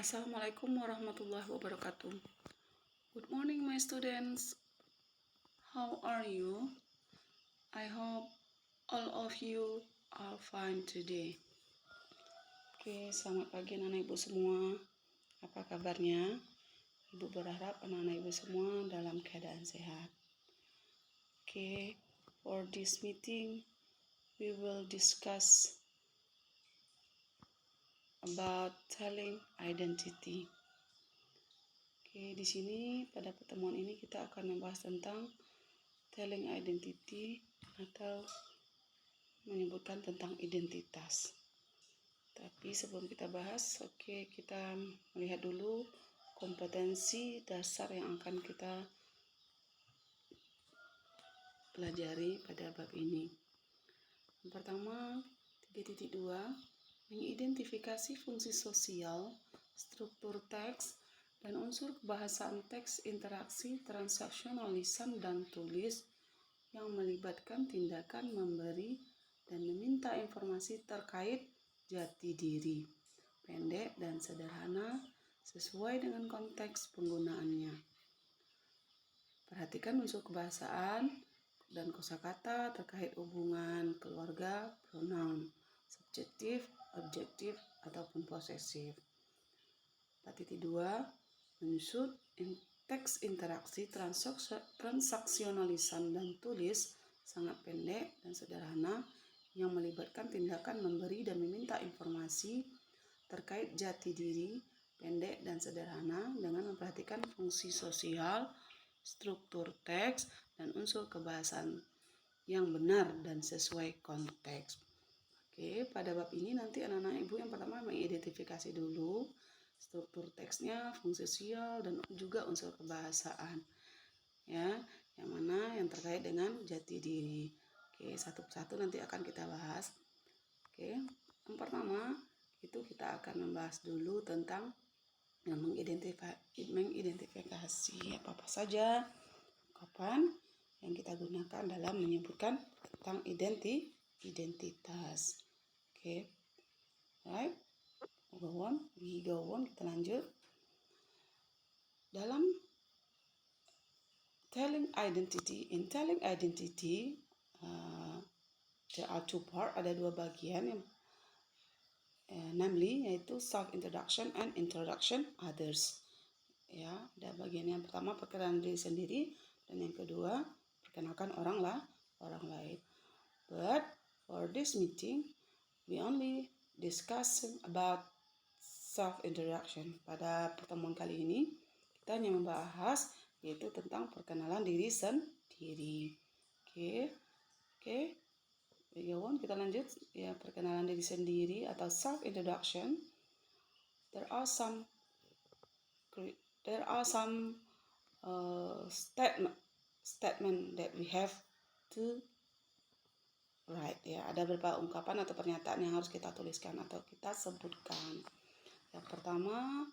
Assalamualaikum warahmatullahi wabarakatuh. Good morning my students. How are you? I hope all of you are fine today. Oke, selamat pagi anak-anak ibu semua. Apa kabarnya? Ibu berharap anak-anak ibu semua dalam keadaan sehat. Oke, for this meeting we will discuss about telling identity. Oke, di sini pada pertemuan ini kita akan membahas tentang telling identity atau menyebutkan tentang identitas. Tapi sebelum kita bahas, kita melihat dulu kompetensi dasar yang akan kita pelajari pada bab ini. Yang pertama, 3.2, mengidentifikasi fungsi sosial, struktur teks, dan unsur kebahasaan teks interaksi transaksional lisan dan tulis yang melibatkan tindakan memberi dan meminta informasi terkait jati diri, pendek dan sederhana sesuai dengan konteks penggunaannya. Perhatikan unsur kebahasaan dan kosakata terkait hubungan keluarga, pronoun, subjektif, objektif, ataupun posesif. 4.2, menyusun teks interaksi transaksional lisan dan tulis sangat pendek dan sederhana yang melibatkan tindakan memberi dan meminta informasi terkait jati diri, pendek dan sederhana dengan memperhatikan fungsi sosial, struktur teks, dan unsur kebahasaan yang benar dan sesuai konteks. Oke, pada bab ini nanti anak-anak ibu yang pertama mengidentifikasi dulu struktur teksnya, fungsi sosial, dan juga unsur kebahasaan. Ya, yang mana yang terkait dengan jati diri. Oke, satu persatu nanti akan kita bahas. Oke, yang pertama itu kita akan membahas dulu tentang mengidentifikasi apa saja ungkapan yang kita gunakan dalam menyebutkan tentang identitas. Oke, right? We go on, kita lanjut. Dalam telling identity, there are two parts, ada dua bagian, namely yaitu self-introduction and introduction others. Ya, ada bagian yang pertama perkenalan diri sendiri dan yang kedua perkenalkan orang lain. But for this meeting, we only discuss about self-introduction. Pada pertemuan kali ini, kita hanya membahas yaitu tentang perkenalan diri sendiri. Oke. Kita lanjut ya, perkenalan diri sendiri atau self-introduction. There are some statement that we have to write. Ya, ada beberapa ungkapan atau pernyataan yang harus kita tuliskan atau kita sebutkan. Yang pertama,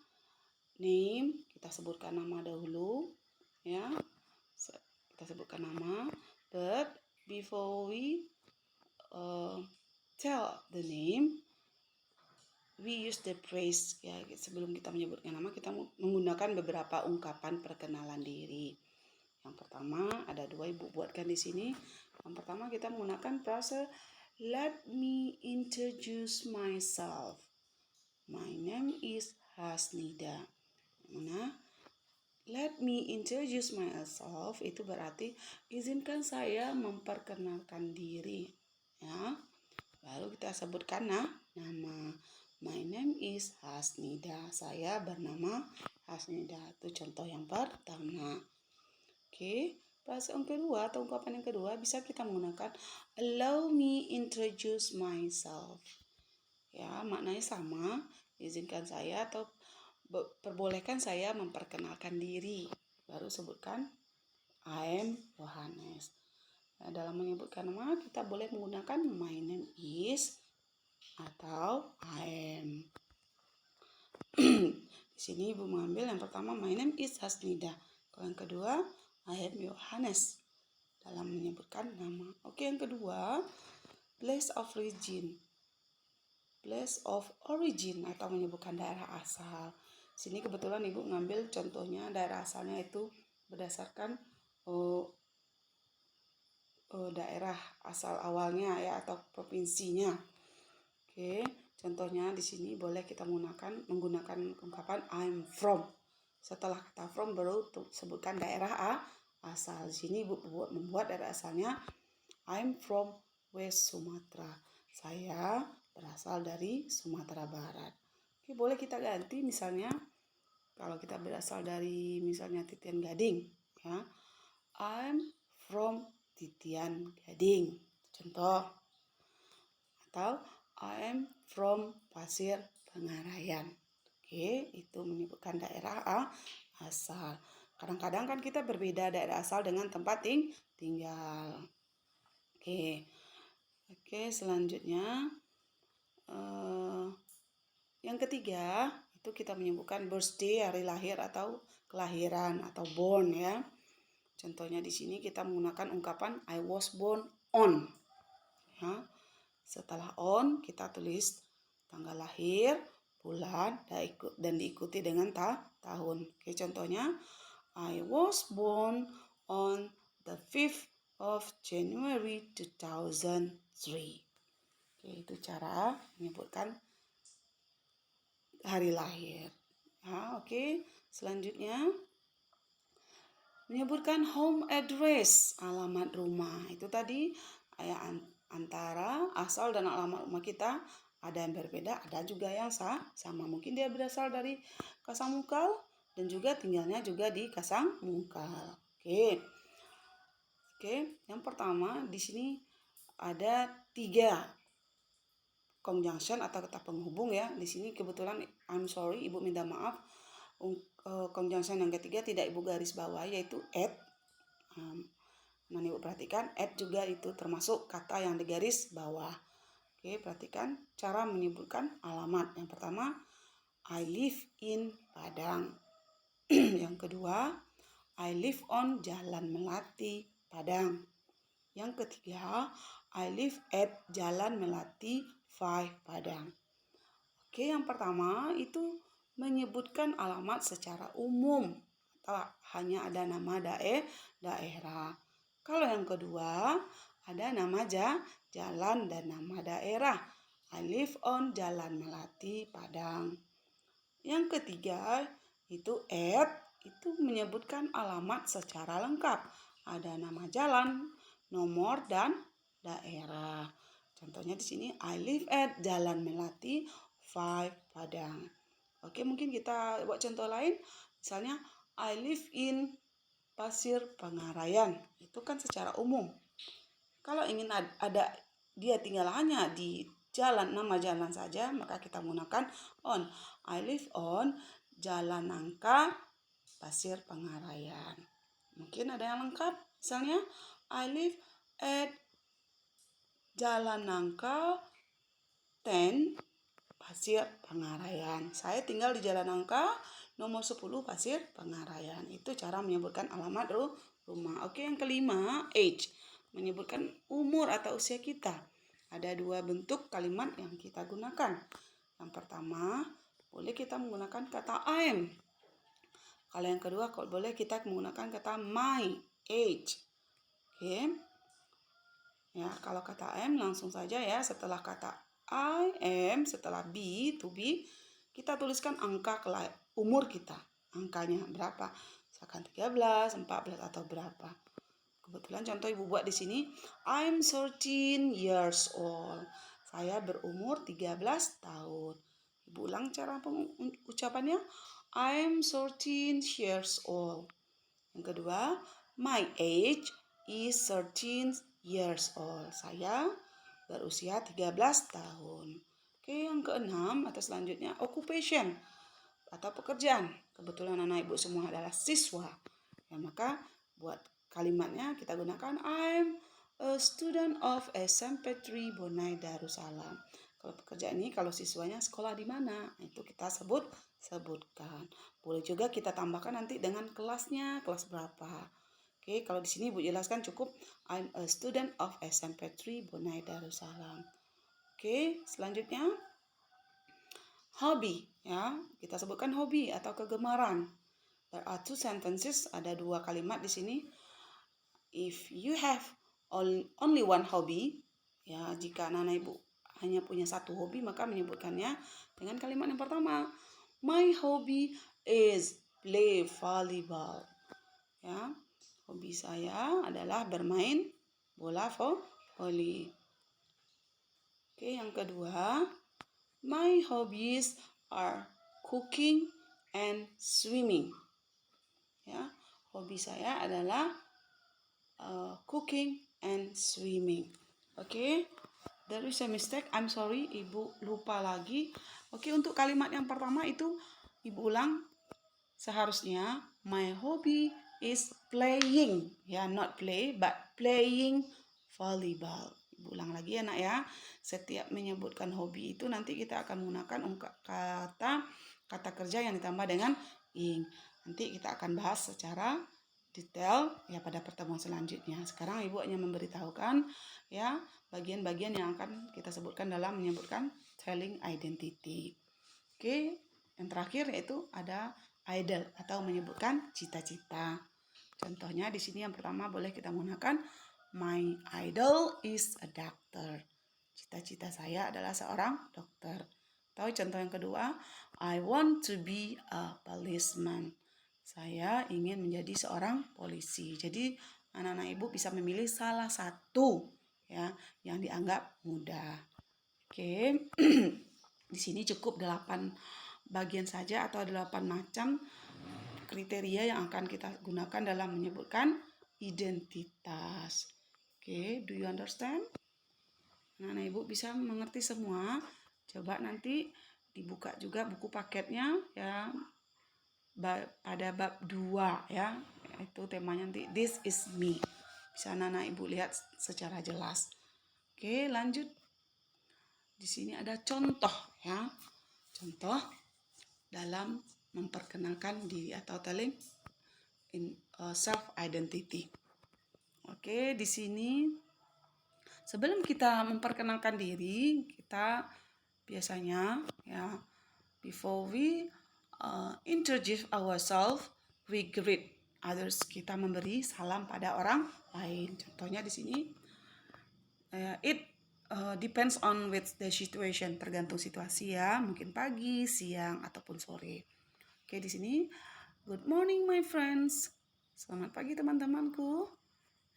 name, kita sebutkan nama dahulu, ya, kita sebutkan nama. But before we tell the name, we use the phrase. Ya, sebelum kita menyebutkan nama, kita menggunakan beberapa ungkapan perkenalan diri. Yang pertama ada dua, ibu buatkan di sini. Yang pertama kita menggunakan frase let me introduce myself. My name is Hasnida. Mana? Let me introduce myself itu berarti izinkan saya memperkenalkan diri. Ya. Lalu kita sebutkan nama. My name is Hasnida. Saya bernama Hasnida. Itu contoh yang pertama. Oke. Frase yang kedua atau ungkapan yang kedua bisa kita menggunakan allow me introduce myself. Ya, maknanya sama, izinkan saya atau perbolehkan saya memperkenalkan diri. Baru sebutkan I am Yohanes. Nah, dalam menyebutkan nama kita boleh menggunakan my name is atau I am. Di sini ibu mengambil yang pertama my name is Hasnida. Kalau yang kedua I am Yohanes dalam menyebutkan nama. Oke, yang kedua place of origin atau menyebutkan daerah asal. Sini kebetulan Ibu ngambil contohnya daerah asalnya itu berdasarkan daerah asal awalnya ya, atau provinsinya. Oke, contohnya di sini boleh kita menggunakan ungkapan I'm from. Setelah kata from baru sebutkan daerah asal. Di sini Ibu membuat daerah asalnya I'm from West Sumatra. Saya berasal dari Sumatera Barat. Oke, boleh kita ganti misalnya kalau kita berasal dari misalnya Titian Gading, ya. I'm from Titian Gading. Contoh. Atau I'm from Pasir Pengarayan. Oke, itu menyebutkan daerah asal. Kadang-kadang kan kita berbeda daerah asal dengan tempat tinggal. Oke, selanjutnya yang ketiga itu kita menyebutkan birthday, hari lahir atau kelahiran atau born ya. Contohnya di sini kita menggunakan ungkapan I was born on. Ya. Setelah on kita tulis tanggal lahir, bulan, dan diikuti dengan tahun. Oke, contohnya I was born on the 5th of January 2003. Oke, itu cara menyebutkan hari lahir. Oke, selanjutnya menyebutkan home address, alamat rumah. Itu tadi antara asal dan alamat rumah kita ada yang berbeda, ada juga yang sama. Mungkin dia berasal dari Kasangmukal dan juga tinggalnya juga di Kasangmukal. Oke, yang pertama di sini ada 3 conjunction atau kata penghubung ya. Di sini kebetulan I'm sorry, Ibu minta maaf. Conjunction yang ketiga tidak Ibu garis bawah, yaitu at. Nah, Ibu perhatikan at juga itu termasuk kata yang digaris bawah. Oke, perhatikan cara menyebutkan alamat. Yang pertama, I live in Padang. Yang kedua, I live on Jalan Melati, Padang. Yang ketiga, I live at Jalan Melati 5, Padang. Oke, yang pertama itu menyebutkan alamat secara umum atau hanya ada nama daerah. Kalau yang kedua ada nama jalan dan nama daerah. I live on Jalan Melati, Padang. Yang ketiga itu at, itu menyebutkan alamat secara lengkap. Ada nama jalan, nomor, dan daerah. Contohnya di sini I live at Jalan Melati 5, Padang. Oke, mungkin kita buat contoh lain. Misalnya I live in Pasir Pengarayan. Itu kan secara umum. Kalau ingin ada dia tinggal hanya di jalan, nama jalan saja, maka kita menggunakan on. I live on Jalan Nangka Pasir Pengarayan. Mungkin ada yang lengkap. Misalnya I live at Jalan Nangka 10 Pasir Pengarayan. Saya tinggal di Jalan Nangka nomor 10 Pasir Pengarayan. Itu cara menyebutkan alamat rumah. Oke, yang kelima, age. Menyebutkan umur atau usia kita. Ada 2 bentuk kalimat yang kita gunakan. Yang pertama, boleh kita menggunakan kata I'm. Kalau yang kedua, boleh kita menggunakan kata my age. Oke. Ya, kalau kata I'm langsung saja ya, setelah kata I am, setelah be, to be, kita tuliskan angka umur kita. Angkanya berapa? Misalkan 13, 14 atau berapa. Kebetulan contoh Ibu buat di sini, I'm 13 years old. Saya berumur 13 tahun. Ibu ulang cara ucapannya. I'm 13 years old. Yang kedua, my age is 13 years old. Saya berusia 13 tahun. Oke, yang keenam atau selanjutnya, occupation atau pekerjaan. Kebetulan anak Ibu semua adalah siswa. Ya, maka buat kalimatnya kita gunakan I'm a student of SMP 3 Bonai Darussalam. Kalau pekerjaan ini, kalau siswanya sekolah di mana, itu kita sebutkan. Boleh juga kita tambahkan nanti dengan kelasnya, kelas berapa. Oke, kalau di sini Ibu jelaskan cukup I'm a student of SMP 3 Bonai Darussalam. Oke, selanjutnya hobby, ya. Kita sebutkan hobi atau kegemaran. There are two sentences, ada dua kalimat di sini. If you have only one hobby, ya, jika anak-anak ibu hanya punya satu hobi, maka menyebutkannya dengan kalimat yang pertama. My hobby is play volleyball. Ya, hobi saya adalah bermain bola voli. Oke, yang kedua, my hobbies are cooking and swimming. Ya, hobi saya adalah cooking and swimming. Oke, there is a mistake. I'm sorry, ibu lupa lagi. Oke, untuk kalimat yang pertama itu ibu ulang. Seharusnya my hobby is playing, ya, not play but playing volleyball. Ibu ulang lagi ya nak ya. Setiap menyebutkan hobi itu nanti kita akan menggunakan kata kerja yang ditambah dengan ing. Nanti kita akan bahas secara detail ya pada pertemuan selanjutnya. Sekarang ibu hanya memberitahukan ya bagian-bagian yang akan kita sebutkan dalam menyebutkan telling identity. Oke, yang terakhir yaitu ada idol atau menyebutkan cita-cita. Contohnya di sini yang pertama boleh kita menggunakan my idol is a doctor. Cita-cita saya adalah seorang dokter. Atau contoh yang kedua, I want to be a policeman. Saya ingin menjadi seorang polisi. Jadi anak-anak ibu bisa memilih salah satu ya yang dianggap mudah. Oke. Di sini cukup 8 bagian saja atau 8 macam kriteria yang akan kita gunakan dalam menyebutkan identitas. Oke, do you understand? Anak-anak ibu bisa mengerti semua. Coba nanti dibuka juga buku paketnya ya pada bab 2 ya. Itu temanya nanti this is me. Bisa anak-anak ibu lihat secara jelas. Oke, lanjut. Di sini ada contoh ya. Contoh dalam memperkenalkan diri atau telling self identity. Oke, di sini sebelum kita memperkenalkan diri, kita biasanya ya before we introduce ourselves, we greet others. Kita memberi salam pada orang lain. Contohnya di sini it depends on with the situation, tergantung situasi ya, mungkin pagi, siang ataupun sore. Oke, di sini good morning my friends. Selamat pagi teman-temanku.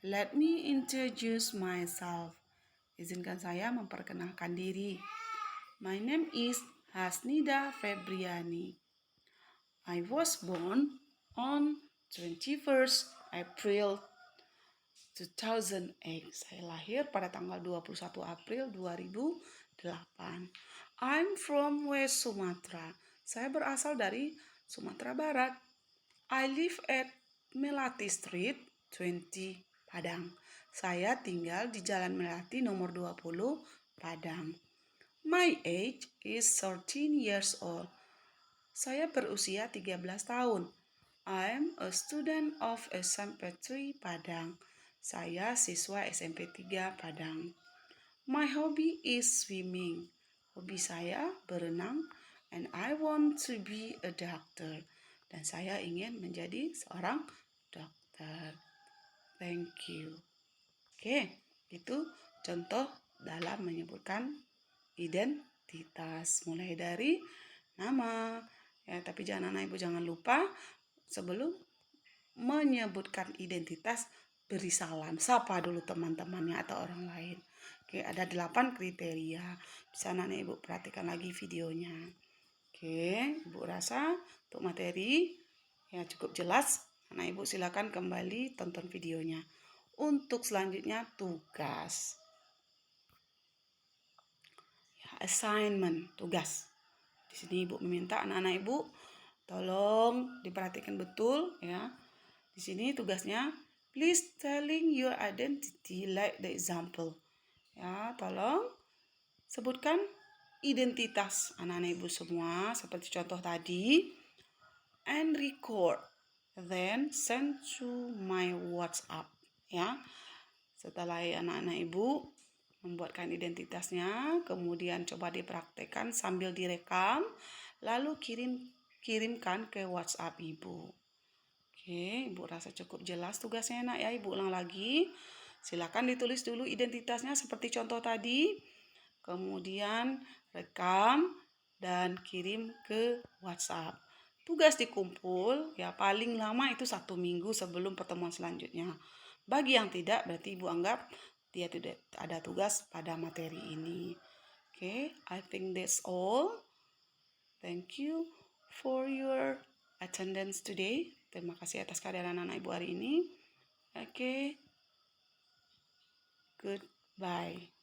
Let me introduce myself. Izinkan saya memperkenalkan diri. My name is Hasnida Febriani. I was born on 21st April 2008. Saya lahir pada tanggal 21 April 2008. I'm from West Sumatra. Saya berasal dari Sumatera Barat. I live at Melati Street 20 Padang. Saya tinggal di Jalan Melati nomor 20 Padang. My age is 13 years old. Saya berusia 13 tahun. I'm a student of SMP 3 Padang. Saya siswa SMP 3 Padang. My hobby is swimming. Hobi saya berenang. And I want to be a doctor. Dan saya ingin menjadi seorang dokter. Thank you. Oke, itu contoh dalam menyebutkan identitas. Mulai dari nama. Ya, tapi anak ibu jangan lupa sebelum menyebutkan identitas beri salam, sapa dulu teman-temannya atau orang lain. Oke, ada 8 kriteria. Bisa anak ibu perhatikan lagi videonya. Oke, ibu rasa untuk materi ya cukup jelas. Anak ibu silakan kembali tonton videonya. Untuk selanjutnya tugas. Ya, assignment, tugas. Di sini ibu meminta anak-anak ibu tolong diperhatikan betul ya. Di sini tugasnya please telling your identity like the example. Ya, tolong sebutkan identitas anak-anak ibu semua seperti contoh tadi. And record. Then send to my WhatsApp. Ya. Setelah anak-anak ibu membuatkan identitasnya, kemudian coba dipraktekkan sambil direkam, lalu kirimkan ke WhatsApp Ibu. Oke, Ibu rasa cukup jelas tugasnya nak ya. Ibu ulang lagi. Silakan ditulis dulu identitasnya seperti contoh tadi. Kemudian rekam dan kirim ke WhatsApp. Tugas dikumpul ya paling lama itu 1 minggu sebelum pertemuan selanjutnya. Bagi yang tidak, berarti Ibu anggap dia tidak ada tugas pada materi ini. Okay, I think that's all. Thank you for your attendance today. Terima kasih atas kehadiran anak Ibu hari ini. Okay, goodbye.